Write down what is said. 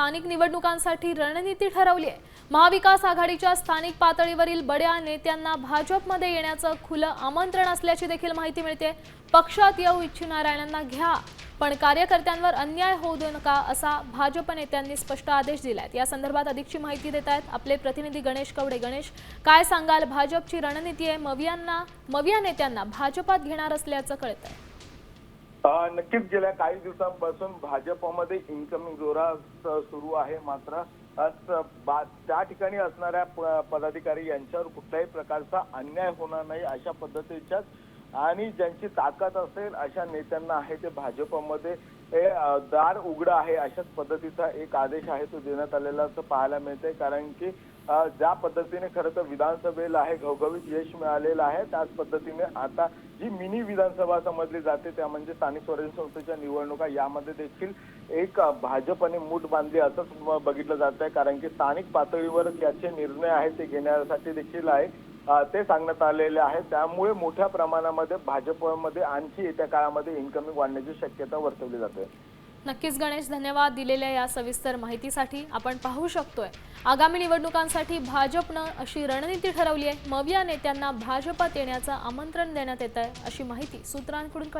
स्थानिक निवडणुकांसाठी रणनीती ठरवली आहे। महाविकास आघाडीच्या स्थानिक पातळीवरील बड्या नेत्यांना भाजपमध्ये येण्याचं खुलं आमंत्रण असल्याची देखील माहिती मिळते। पक्षात येऊ इच्छिणाऱ्यांना घ्या, पण कार्यकर्त्यांवर अन्याय होऊ देऊ नका असा भाजप नेत्यांनी स्पष्ट आदेश दिलाय। या संदर्भात अधिकची माहिती देत आहेत आपले प्रतिनिधी गणेश कवडे। गणेश, काय सांगाल? भाजपची रणनीती आहे, मविया नेत्यांना भाजपात घेणार असल्याचं कळतंय। नक्कीच गेल्या काही दिवसांपासून भाजपमध्ये इन्कमिंग जोरात सुरू आहे। मात्र त्या ठिकाणी असणाऱ्या पदाधिकारी यांच्यावर कुठल्याही प्रकारचा अन्याय होणार नाही अशा पद्धतीच्याच आणि ज्यांची ताकद असेल अशा नेत्यांना आहे ते भाजपमध्ये दार उघड आहे अशाच पद्धतीचा एक आदेश आहे तो देण्यात आलेला असं पाहायला मिळतंय। कारण की ज्या पद्धतीने खरं तर विधानसभेला आहे घवघवीत यश मिळालेलं आहे, त्याच पद्धतीने आता जी मिनी विधानसभा समजली जाते त्या म्हणजे स्थानिक स्वराज्य संस्थेच्या निवडणुका, यामध्ये देखील एक भाजपने मूठ बांधली असंच बघितलं जात आहे। कारण की स्थानिक पातळीवर त्याचे निर्णय आहेत ते घेण्यासाठी देखील आहे ते सांगण्यात आलेले आहे। त्यामुळे मोठ्या प्रमाणामध्ये भाजपमध्ये आणखी येत्या काळामध्ये इन्कमिंग वाढण्याची शक्यता वर्तवली जाते। नक्कीच गणेश, धन्यवाद दिलेल्या या सविस्तर माहितीसाठी। आपण पाहू शकतोय आगामी निवडणुकांसाठी भाजपनं अशी रणनीती ठरवली आहे। मविया नेत्यांना भाजपात येण्याचं आमंत्रण देण्यात येत आहे अशी माहिती सूत्रांकडून